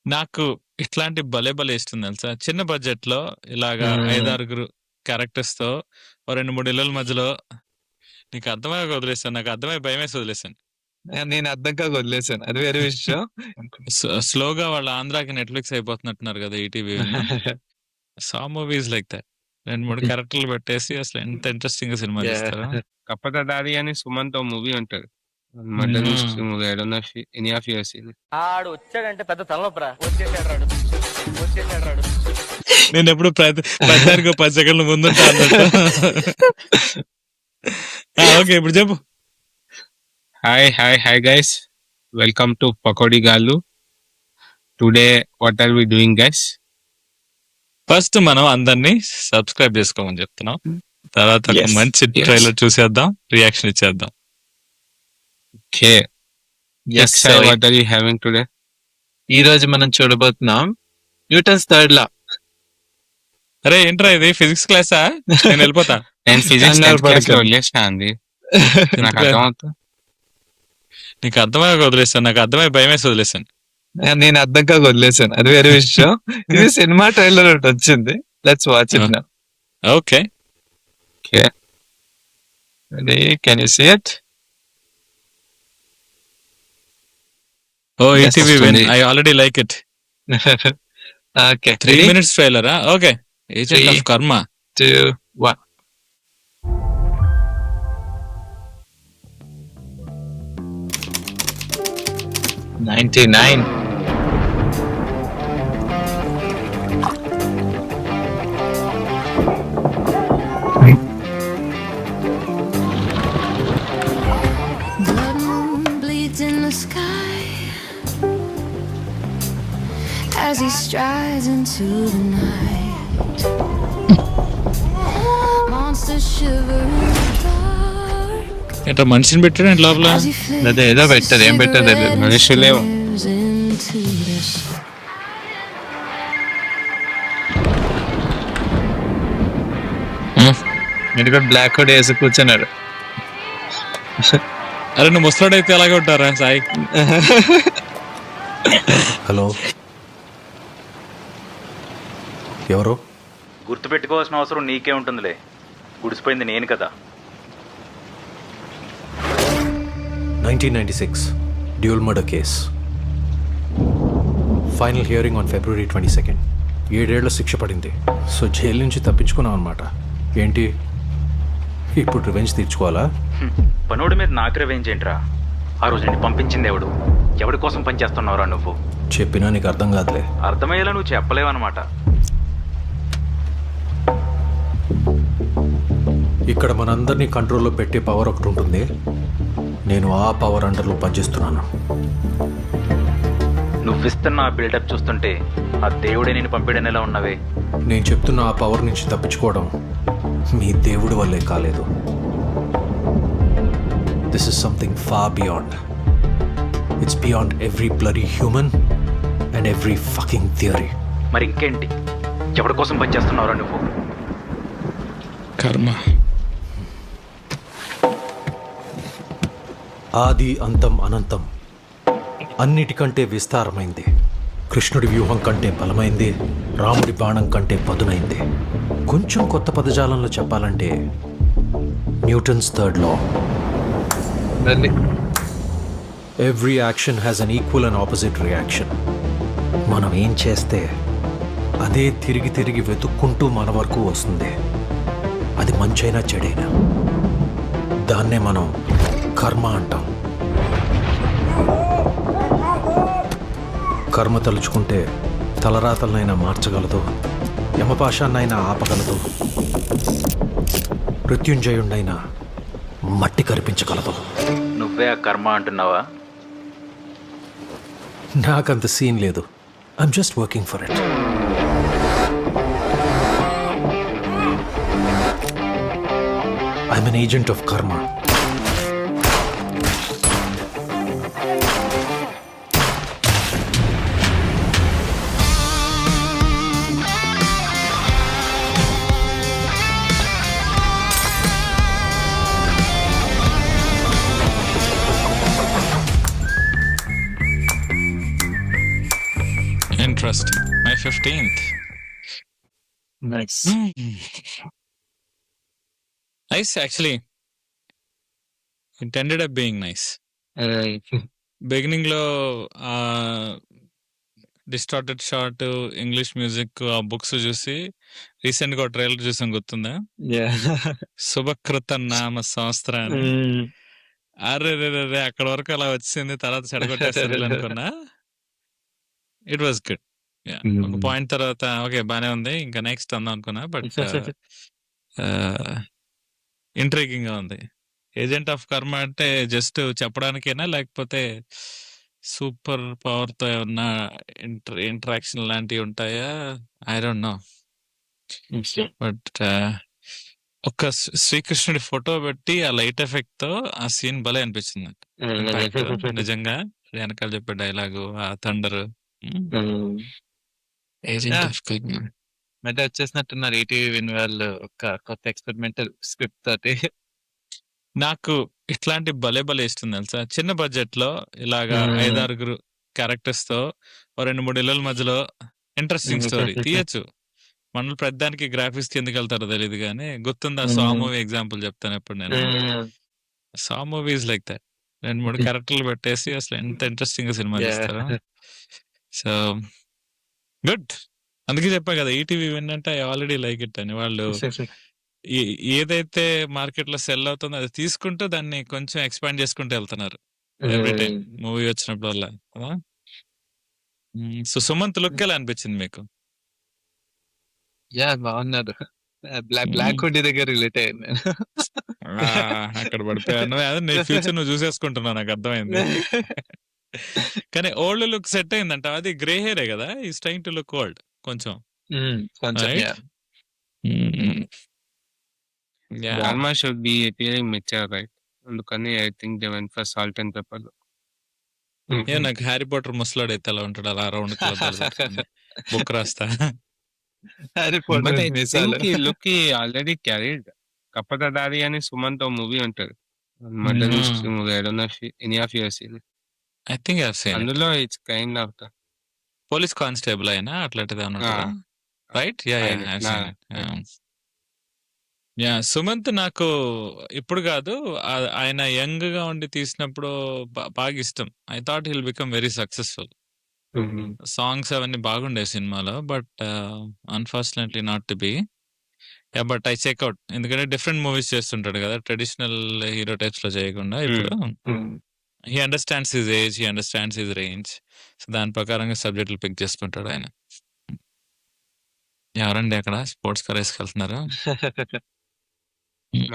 నాకు ఇట్లాంటి భలే భలే ఇష్టం తెలుసా? చిన్న బడ్జెట్‌లో ఇలాగా 5, 6 క్యారెక్టర్స్‌తో ఓ 2, 3 ఇళ్ళల మధ్యలో నీకు అర్థమయ్యాక వదిలేసాను. నాకు అర్థమై భయమేసి వదిలేసాను. నేను అర్థం కాక వదిలేసాను. అది వేరే విషయం. స్లోగా వాళ్ళ ఆంధ్రాకి నెట్‌ఫ్లిక్స్ అయిపోతున్నట్టున్నారు కదా! ఈటీవీని. సా మూవీస్ లైక్ దట్. 2, 3 క్యారెక్టర్‌లు పెట్టేసి అసలు ఎంత ఇంట్రెస్టింగ్‌గా సినిమా తీస్తారో. కపట దారి అని సుమంత్ మూవీ ఉంటుంది. Murder mystery movie. I don't know any of you have seen it. ఆడు వచ్చాడంటే పెద్ద తలనొప్పరా. వచ్చేసాడు రాడు. నేను ఎప్పుడు ప్రతిదానికి 10 సెకండ్ల ముందుంటా అన్నట్టు. ఓకే, ఇప్పుడు చెప్పు. హాయ్ గైస్, వెల్కమ్ టు పకోడీ గాళ్ళు. Today what are we doing guys? First మనం అందరినీ సబ్స్క్రైబ్ చేసుకోమని చెప్తున్నాం. తర్వాత ఒక మంచి ట్రైలర్ చూసేద్దాం, రియాక్షన్ ఇచ్చేద్దాం. Okay, what are you having today? ఈ రోజు మనం చూడబోతున్నాం న్యూటన్స్ థర్డ్ లా. అరే ఏంట్రా ఇది, ఫిజిక్స్ క్లాసా? నేను వెళ్ళిపోతా. నేను ఫిజిక్స్ కంగారు పడకు. వదిలేసిన అంది. నాకు అర్థమవుతుంది. నీకు అర్థమయ్యాక వదిలేసాను. నాకు అర్థమై భయమేసి వదిలేసాను. నేను అర్థం కాక వదిలేసాను. అది వేరే విషయం. ఇది సినిమా ట్రైలర్ ఒకటి వచ్చింది. Let's watch it now. Okay, can you see it? Oh Yes, ETV వస్తుంది. I already like it. Okay, 3 minutes ట్రైలరా? Okay, agent 3, of karma. 2, 1. $99. Blood moon bleeds in the sky as he strides into the night. Monsters shiver in the dark ఏంటో మనిషిని పెట్టాడు లోపల. as he flicks అదే ఏదో పెట్టారు. ఏం పెట్టారు తెలియదు. cigarette మనుషులేమో. and stares into the sun. మీరు కూడా బ్లాక్ కోట్ వేసి కూర్చున్నారు. అరే నువ్వు ముసలాడైతే ఎలాగే ఉంటారా సాయి? హలో, ఎవరు? గుర్తుపెట్టుకోవాల్సిన అవసరం నీకే ఉంటుందిలే. గుడిసిపోయింది నేను కదా. 1996 dual murder case. Final hearing on February 22nd. 7 ఏళ్ల శిక్ష పడింది. సో జైలు నుంచి తప్పించుకున్నాం అనమాట. ఏంటి ఇప్పుడు రివెంజ్ తీర్చుకోవాలా? పనోడి మీద నాకు రివెంజ్ ఏంట్రా? ఆ రోజు నిన్ను పంపించింది ఎవడు? ఎవడి కోసం పనిచేస్తున్నావురా నువ్వు? చెప్పినా నీకు అర్థం కాదులే. అర్థమయ్యేలా నువ్వు చెప్పలేవన్నమాట. ఇక్కడ మనందరినీ కంట్రోల్లో పెట్టే పవర్ ఒకటి ఉంటుంది. నేను ఆ పవర్ అండర్లో పనిచేస్తున్నాను. నువ్విస్తున్న ఆ బిల్డప్ చూస్తుంటే ఆ దేవుడే నేను పంపిడనేలా ఉన్నవే. నేను చెప్తున్న ఆ పవర్ నుంచి తప్పించుకోవడం మీ దేవుడి వల్లే కాలేదు. This is something far beyond. It's beyond every bloody human and every fucking theory. మరి ఇంకేంటి? ఎవడి కోసం పనిచేస్తున్నావురా నువ్వు? కర్మ. ఆది అంతం అనంతం, అన్నిటికంటే విస్తారమైంది. కృష్ణుడి వ్యూహం కంటే బలమైంది, రాముడి బాణం కంటే పదునైంది. కొంచెం కొత్త పదజాలంలో చెప్పాలంటే Newton's third law. Every action has an equal and opposite reaction. మనం ఏం చేస్తే అదే తిరిగి తిరిగి వెతుక్కుంటూ మన వరకు వస్తుంది. అది మంచైనా చెడైనా. దాన్నే మనం కర్మ అంటాం. కర్మ తలుచుకుంటే తలరాతలనైనా మార్చగలదు, యమపాశాన్నైనా ఆపగలదు, మృత్యుంజయుండైనా మట్టి కరిపించగలదు. నువ్వే ఆ కర్మ అంటున్నావా? నాకంత సీన్ లేదు. I'm just working for it. I'm an agent of karma. Interesting. My 15th. Nice. Nice, actually. It ended up being nice. Beginning లో డిస్టార్టెడ్ షార్ట్ ఇంగ్లీష్ మ్యూజిక్ ఆ బుక్స్ చూసి రీసెంట్ గా ఒక ట్రైలర్ చూసాం, గుర్తుందా? శుభకృత నామ సంవత్సరాన్ని. అరే అక్కడ వరకు అలా వచ్చింది, తర్వాత చెడగొట్టేస్తారు అనుకున్నా. It was good. ఒక పాయింట్ తర్వాత ఓకే బానే ఉంది, ఇంకా నెక్స్ట్ అందాం అనుకున్నా. బట్ ఇంట్రీగింగ్ గా ఉంది. ఏజెంట్ ఆఫ్ కర్మ అంటే జస్ట్ చెప్పడానికేనా, లేకపోతే సూపర్ పవర్ తో ఏమన్నా ఇంటరాక్షన్ లాంటివి ఉంటాయా? I don't no. బట్ ఒక శ్రీకృష్ణుడి ఫోటో పెట్టి ఆ లైట్ ఎఫెక్ట్ తో ఆ సీన్ భలే అనిపించింది నాకు. Impact నిజంగా వెనకాల చెప్పే డైలాగు, ఆ థండర్. Agent Yeah. ఆఫ్ కర్మ. మధ్య వచ్చేసినట్టున్నారు ఈటీవీ విన్ వాళ్ళు ఒక కొత్త ఎక్స్పెరిమెంటల్ స్క్రిప్ట్ తోటి. నాకు ఇట్లాంటి భలే ఇస్తుంది తెలుసా. చిన్న బడ్జెట్ లో ఇలాగా 5-6 క్యారెక్టర్స్ తో ఓ 2-3 ఇళ్ళల మధ్యలో ఇంట్రెస్టింగ్ స్టోరీ తీయచ్చు. మనల్ని ప్రతిదానికి గ్రాఫిక్స్ కి ఎందుకు వెళ్తారో తెలియదు కానీ, గుర్తుందా సా మూవీ ఎగ్జాంపుల్ చెప్తాను ఎప్పుడు నేను. సా మూవీస్ లైక్ దట్. 2-3 క్యారెక్టర్లు పెట్టేసి అసలు ఎంత ఇంట్రెస్టింగ్ గా సినిమా తీస్తారు. So good. అందుకే చెప్పా కదా ఈటీవీ విన్ అంటే ఐ ఆల్రెడీ లైక్ ఇట్ అని. వాళ్ళు ఏదైతే మార్కెట్ లో సెల్ అవుతుందో అది తీసుకుంటూ దాన్ని కొంచెం ఎక్స్పాండ్ చేసుకుంటూ వెళ్తున్నారు ఎవ్రీ టైం మూవీ వచ్చినప్పుడు వల్ల. సో సుమంత్ లుక్ ఎలా అనిపించింది మీకు? యా బాగున్నారు. బ్లాక్ హుడీ దగ్గర రిలేట్ అయ్యింది. అక్కడ పడిపోయాను. అదే నీ ఫ్యూచర్ నువ్వు చూసేసుకుంటున్నావు, నాకు అర్థమైంది. కానీ ఓల్డ్ లుక్ సెట్ అయిందంట. అది గ్రే హెయిరే కదా, ఈ ట్రైయింగ్ టు లుక్ ఓల్డ్ కొంచెం. కొంచెం Right? yeah. Dharma should be appearing mature, right? అందుకని I think they went for salt and pepper. ఏ నాకు హ్యారీ పాటర్ ముసలాడు అయితే ఎలా ఉంటాడు, అలా రౌండ్ బుక్ రాస్తా. హ్యారీ బట్ పాటర్ ఐ మీసాలు. థింక్ ఈ లుక్ ఆల్రెడీ క్యారీడ్. కపటదారి అని సుమంత్ మూవీ ఉంటుంది, murder mystery movie. I don't know any of your scene. I think I have seen it. అందులో it's kind of the police constable అయినా అట్లాంటిది ఏమన్నా right? Ya ya ఆయన, I have నా- scene it. Yeah Sumanth నాకు ఇప్పుడు కాదు, ఆయన యంగ్ గా ఉండి తీసినప్పుడు బాగా ఇష్టం. I thought he'll become very successful. Songs అవన్నీ బాగుండే సినిమాలో, but unfortunately not to be. Yeah but I check out, ఎందుకంటే డిఫరెంట్ మూవీస్ చేస్తుంటాడు కదా, ట్రెడిషనల్ హీరో టైప్స్ లో చేయకుండా. ఇప్పుడు he understands his age, he understands his range. So దాని ప్రకారంగా సబ్జెక్టులు పిక్ చేసుకుంటాడు ఆయన. ఎవరండి అక్కడ స్పోర్ట్స్ కార్ వేసుకెళ్తున్నారు?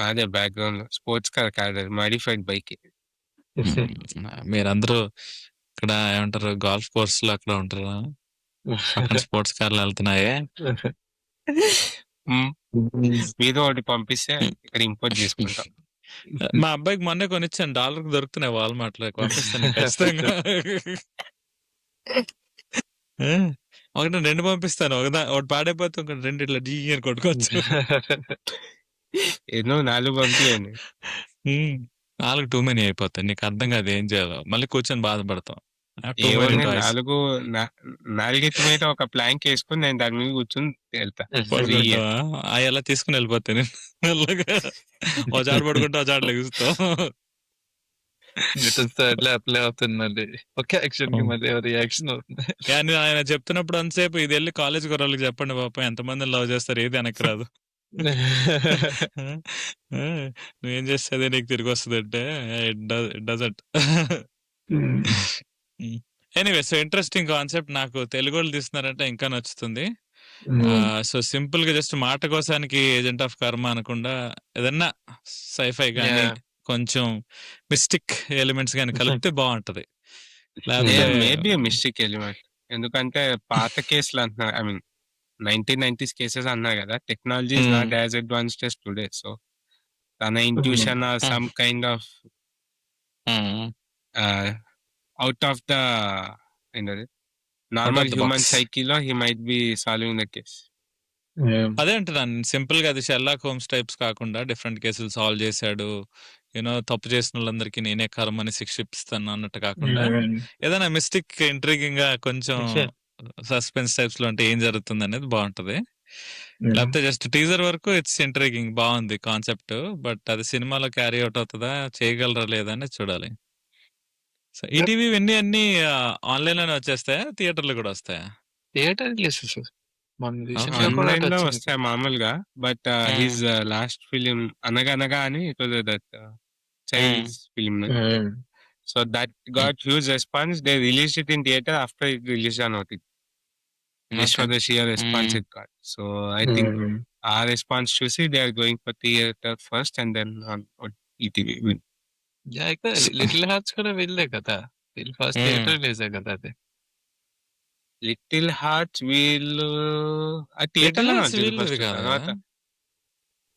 అదే బ్యాక్గ్రౌండ్ లో స్పోర్ట్స్ కార్ కాదు, మాడిఫైడ్ బైక్. మీరందరూ ఇక్కడ ఏమంటారు, గాల్ఫ్ కోర్స్ లో అక్కడ ఉంటారా? అక్కడ స్పోర్ట్స్ కార్లు వెళ్తున్నాయే. మీరు ఒకటి పంపిస్తే ఇక్కడ ఇంపోర్ట్ చేసుకుంటాం. మా అబ్బాయికి మొన్నే కొనిచ్చాను, $1 దొరుకుతున్నాయి వాల్మార్ట్ లో, పంపిస్తాను ఖచ్చితంగా. ఒకటి 2 పంపిస్తాను, ఒకటి పాడైపోతే ఒకటి 2 ఇట్లా డీ అని కొట్టుకోవచ్చు. ఎన్నో 4 పంపించండి. 4 టూ మెనీ అయిపోతాయి, నీకు అర్థం కాదు ఏం చేయాలో, మళ్ళీ కూర్చొని బాధపడతాం. ఏమన్నా 4 మీద ఒక ప్లాంక్ వేసుకుని నేను దాని మీద కూర్చొని వెళ్తా. అవి ఎలా తీసుకుని వెళ్ళిపోతాయి నేను మెల్లగా. ఒక చాటు పడుకుంటే ఒక చాటు లెగుస్తావు. అట్లా అప్లై అవుతుంది. ఓకే యాక్షన్ కి మళ్ళీ రియాక్షన్ అవుతుంది. కానీ ఆయన చెప్తున్నప్పుడు అంతసేపు ఇది వెళ్ళి కాలేజ్ కుర్రాళ్ళకి చెప్పండి పాపం, ఎంతమంది లవ్ చేస్తారు, ఏది వెనక్కి రాదు. నువ్వేం చేస్తే అదే నీకు తిరిగి వస్తుంది అంటే it doesn't. Anyway, so interesting concept. నాకు తెలుగు వాళ్ళు తీస్తున్నారంటే ఇంకా నచ్చుతుంది. సో సింపుల్ గా జస్ట్ మాట కోసానికి ఏజెంట్ ఆఫ్ కర్మ అనకుండా ఏదన్నా సైఫై కానీ కొంచెం మిస్టిక్ ఎలిమెంట్స్ కానీ కలిపితే బాగుంటది. మేబీ మిస్టేక్ ఎలిమెంట్, ఎందుకంటే పాత కేసులు అంటున్నారు, ఐ మీన్ 1990s కేసెస్ అన్నారు కదా, technology is not as advanced as today. So తన intuition or some kind of out of the ఏంటది నార్మల్ హ్యూమన్ సైకిల్ లో he might be solving the case. అదే అంటున్నాను, సింపుల్ గా అది షెర్లాక్ హోమ్స్ టైప్స్ కాకుండా డిఫరెంట్ కేసులు సాల్వ్ చేశాడు, యూనో తప్పు చేసిన వాళ్ళందరికీ నేనే కర్మని శిక్ష ఇస్తాను అన్నట్టు కాకుండా ఏదైనా మిస్టిక్ ఇంట్రీగింగ్ గా కొంచెం సస్పెన్స్ టైప్స్ లో అంటే ఏం జరుగుతుంది అనేది బాగుంటది. హ్మ్. లేకపోతే జస్ట్ టీజర్ వరకు ఇట్స్ ఇంట్రిగింగ్, బాగుంది కాన్సెప్ట్. బట్ అది సినిమాలో క్యారీ అవుట్ అవుతుందా, చేయగలరా లేదా అనేది చూడాలి. సో ఈటీవీ ఇవన్నీ అన్ని ఆన్లైన్ లోనే వచ్చేస్తాయా, థియేటర్లు కూడా వస్తాయా? థియేటర్ రిలీజెస్ మొన్న రీసెంట్ గా అవునా? కూడా ఆన్‌లైన్‌లో వచ్చింది. వస్తాయి మామూలుగా. But his last film 'Anaganaga' అని it was that child's film. Hmm. So that got huge response. They released it in theatre after it released on OTT. Just for the sheer response it got. So I think hmm. ఆ response చూసి they are going for theatre first and then on ETV. ఇక్కడ Little Hearts కూడా వీళ్ళే కదా. వీళ్ళు first theatre రిలీజే కదా అది. Little hearts వీళ్ళు ఆ లిటిల్ థియేటర్‌లోనే హార్ట్స్ వచ్చింది వీళ్ళది ఫస్ట్. కాదు తర్వాత కదా?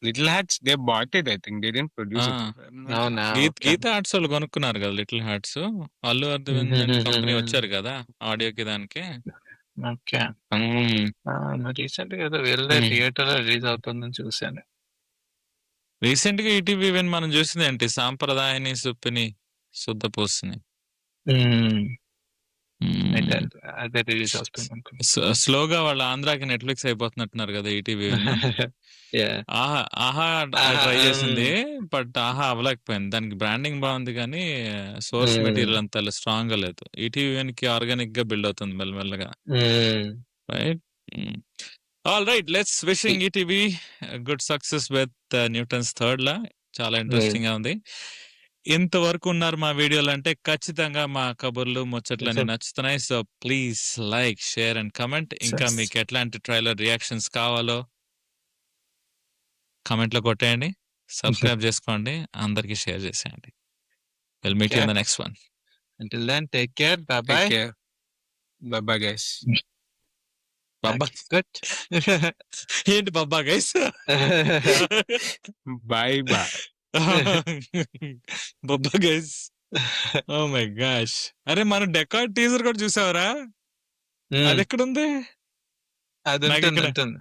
Little hearts they bought it. I think they didn't produce uh. It. అవునా? ఓకే. గీత ఆర్ట్స్ వాళ్ళు కొనుక్కున్నారు కదా little hearts. Allu Aravind and company వచ్చారు కదా ఆడియోకి దానికి. ఓకే. రీసెంట్ గా ఏదో వీళ్ళదే థియేటర్ లో రిలీజ్ అవుతుందని చూశాను. రీసెంట్ గా ఈటీవీ ఈవెంట్ మనం చూసింది ఏంటి, సాంప్రదాయని సుప్పిని శుద్ధపూసిని. అయితే అదే రిలీజ్ అవుతుంది అనుకుంటా. స్లోగా వాళ్ళ ఆంధ్రాకి నెట్ఫ్లిక్స్ అయిపోతున్నట్టున్నారు కదా ఈటీవీ. Yeah. ఆహా ఆహా ఆహా, ట్రై చేసింది, బట్ ఆహా అవ్వలేకపోయింది. దానికి బ్రాండింగ్ బాగుంది కానీ సోర్స్ Hmm. మెటీరియల్ అంత స్ట్రాంగ్ గా లేదు. ఈటీవీ కి ఆర్గానిక్ గా బిల్డ్ అవుతుంది మెల్లమెల్లగా, right? All right, let's wishing ETV good success with Newton's third law. చాలా ఇంట్రెస్టింగ్ గా ఉంది. ఇంతవరకు ఉన్నారు మా వీడియోలు అంటే ఖచ్చితంగా మా కబుర్లు ముచ్చట్లు అన్ని నచ్చుతున్నాయి. So please like, share and comment. ఇంకా మీకు ఎట్లాంటి ట్రైలర్ రియాక్షన్స్ కావాలో కమెంట్ లో కొట్టేయండి. సబ్స్క్రైబ్ చేసుకోండి, అందరికి షేర్ చేసేయండి. Will meet you in the next one. Until then, take care. Bye Take bye. care. Bye-bye, guys. బబ్బా Good. ఏంటి బబ్బా గైస్? Bye-bye. బబ్బా గైస్. Oh my gosh. అరే మనం డెకార్డ్ టీజర్ కూడా చూసావరా? అది ఎక్కడుంది? అది నాకు ఉంటుంది, ఇక్కడ ఉంటుంది.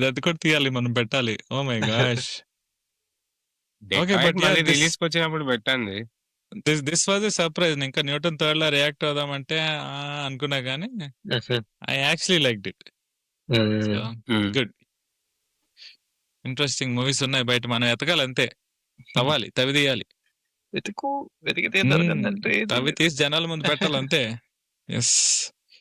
అది కూడా తీయాలి, మనం పెట్టాలి. Oh my gosh. Okay, Decoy but మళ్ళీ రిలీజ్ కి వచ్చినప్పుడు పెట్టండి. This was a surprise. ఇంకా న్యూటన్ థర్డ్ లా రియాక్ట్ అవుదామంటే అనుకున్నా కానీ I actually liked it. So good, interesting movies ఉన్నాయి బయట, మనం ఎతకాలి అంతే. తవ్వాలి, తవి తీయాలి, వెతికితే దొరకందంటే తవి తీసి జనాల ముందు పెట్టాలి అంతే. ఎస్.